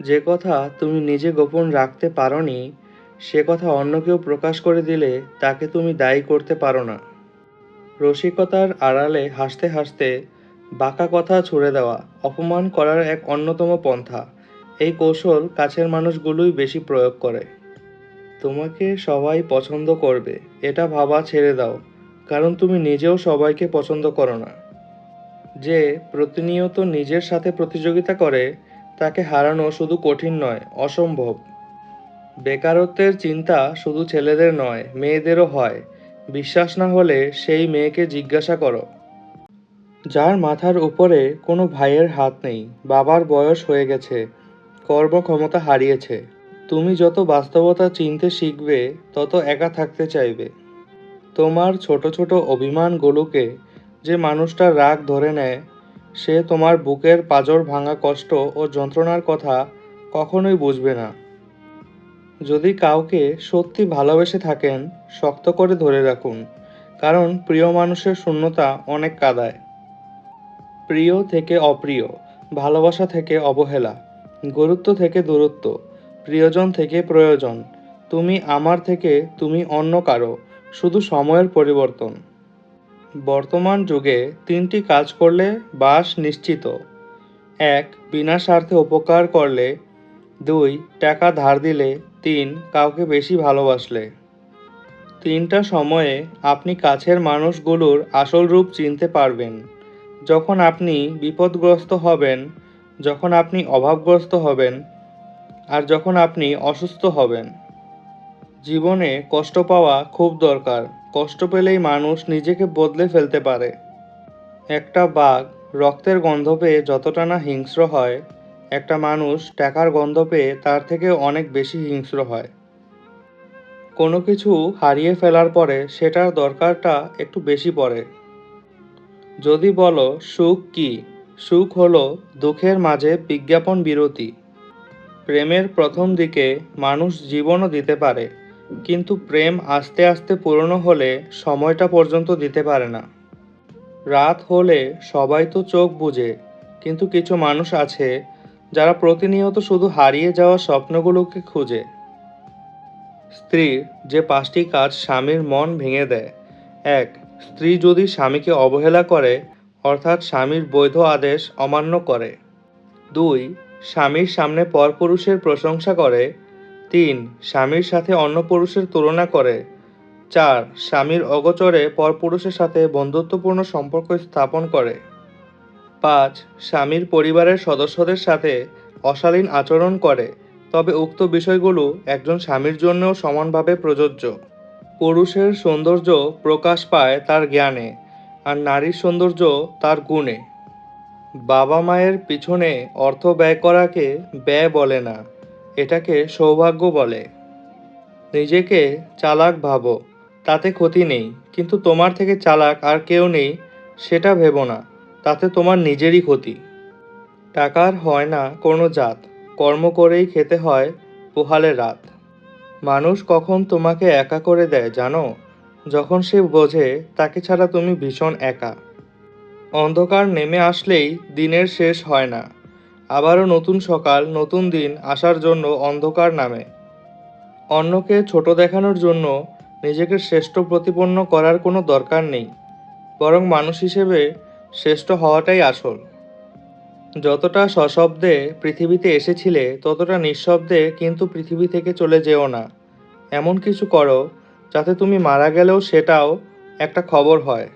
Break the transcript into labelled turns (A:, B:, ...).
A: যে কথা তুমি নিজে গোপন রাখতে পারোনি, সে কথা অন্য কেউ প্রকাশ করে দিলে তাকে তুমি দায়ী করতে পারো না। রসিকতার আড়ালে হাসতে হাসতে বাঁকা কথা ছুড়ে দেওয়া অপমান করার এক অন্যতম পন্থা। এই কৌশল কাছের মানুষগুলোই বেশি প্রয়োগ করে। তোমাকে সবাই পছন্দ করবে এটা ভাবা ছেড়ে দাও, কারণ তুমি নিজেও সবাইকে পছন্দ করো না। যে প্রতিনিয়ত নিজের সাথে প্রতিযোগিতা করে তাকে হারানো শুধু কঠিন নয়, অসম্ভব। বেকারত্বের চিন্তা শুধু ছেলেদের নয়, মেয়েদেরও হয়। বিশ্বাস না হলে সেই মেয়েকে জিজ্ঞাসা করো, যার মাথার উপরে কোনো ভাইয়ের হাত নেই, বাবার বয়স হয়ে গেছে, কর্মক্ষমতা হারিয়েছে। তুমি যত বাস্তবতা চিনতে শিখবে, তত একা থাকতে চাইবে। তোমার ছোট ছোট অভিমানগুলোকে যে মানুষটা রাগ ধরে নেয়, সে তোমার বুকের পাঁজর ভাঙা কষ্ট ও যন্ত্রণার কথা কখনোই বুঝবে না। যদি কাউকে সত্যি ভালোবেসে থাকেন, শক্ত করে ধরে রাখুন, কারণ প্রিয় মানুষের শূন্যতা অনেক কাঁদায়। প্রিয় থেকে অপ্রিয়, ভালোবাসা থেকে অবহেলা, গুরুত্ব থেকে দূরত্ব, প্রিয়জন থেকে প্রয়োজন, তুমি আমার থেকে তুমি অন্য কারো, শুধু সময়ের পরিবর্তন। বর্তমান যুগে তিনটি কাজ করলে বাস নিশ্চিত: এক, বিনা স্বার্থে উপকার করলে; দুই, টাকা ধার দিলে; তিন, কাউকে বেশি ভালোবাসলে। তিনটা সময়ে আপনি কাছের মানুষগুলোর আসল রূপ চিনতে পারবেন: যখন আপনি বিপদগ্রস্ত হবেন, যখন আপনি অভাবগ্রস্ত হবেন, আর যখন আপনি অসুস্থ হবেন। জীবনে কষ্ট পাওয়া খুব দরকার, কষ্ট পেলেই মানুষ নিজেকে বদলে ফেলতে পারে। একটা বাঘ রক্তের গন্ধ পেয়ে যতটা না হিংস্র হয়, একটা মানুষ টাকার গন্ধ পেয়ে তার থেকে অনেক বেশি হিংস্র হয়। কোনো কিছু হারিয়ে ফেলার পরে সেটার দরকারটা একটু বেশি পড়ে। যদি বলো সুখ কি, সুখ হলো দুঃখের মাঝে বিজ্ঞাপন বিরতি। প্রেমের প্রথম দিকে মানুষ জীবনও দিতে পারে, কিন্তু প্রেম আস্তে আস্তে পুরনো হলে সময়টা পর্যন্ত দিতে পারে না। রাত হলে সবাই তো চোখ বুজে, কিন্তু কিছু মানুষ আছে যারা প্রতিনিয়ত শুধু হারিয়ে যাওয়া স্বপ্নগুলোকে খুঁজে। স্ত্রীর যে পাঁচটি কাজ স্বামীর মন ভেঙে দেয়: এক, স্ত্রী যদি স্বামীকে অবহেলা করে, অর্থাৎ স্বামীর বৈধ আদেশ অমান্য করে; দুই, স্বামীর সামনে পরপুরুষের প্রশংসা করে; তিন, স্বামীর সাথে অন্য পুরুষের তুলনা করে; চার, স্বামীর অগোচরে পরপুরুষের সাথে বন্ধুত্বপূর্ণ সম্পর্ক স্থাপন করে; পাঁচ, স্বামীর পরিবারের সদস্যদের সাথে অশালীন আচরণ করে। তবে উক্ত বিষয়গুলো একজন স্বামীর জন্যও সমানভাবে প্রযোজ্য। পুরুষের সৌন্দর্য প্রকাশ পায় তার জ্ঞানে, আর নারীর সৌন্দর্য তার গুণে। বাবা মায়ের পিছনে অর্থ ব্যয় করাকে ব্যয় বলে না, এটাকে সৌভাগ্য বলে। নিজেকে চালাক ভাবো, তাতে ক্ষতি নেই, কিন্তু তোমার থেকে চালাক আর কেউ নেই সেটা ভেবো না, তাতে তোমার নিজেরই ক্ষতি। টাকার হয় না কোনো জাত, কর্ম করেই খেতে হয় পোহালে রাত। মানুষ কখন তোমাকে একা করে দেয় জানো? যখন সে বোঝে তাকে ছাড়া তুমি ভীষণ একা। অন্ধকার নেমে আসলেই দিনের শেষ হয় না, আবারও নতুন সকাল, নতুন দিন আসার জন্য অন্ধকার নামে। অন্যকে ছোট দেখানোর জন্য নিজেকে শ্রেষ্ঠ প্রতিপন্ন করার কোনো দরকার নেই, বরং মানুষ হিসেবে শ্রেষ্ঠ হওয়াটাই আসল। যতটা সশব্দে পৃথিবীতে এসেছিলে, ততটা নিঃশব্দে কিন্তু পৃথিবী থেকে চলে যেও না। এমন কিছু করো যাতে তুমি মারা গেলেও সেটাও একটা খবর হয়।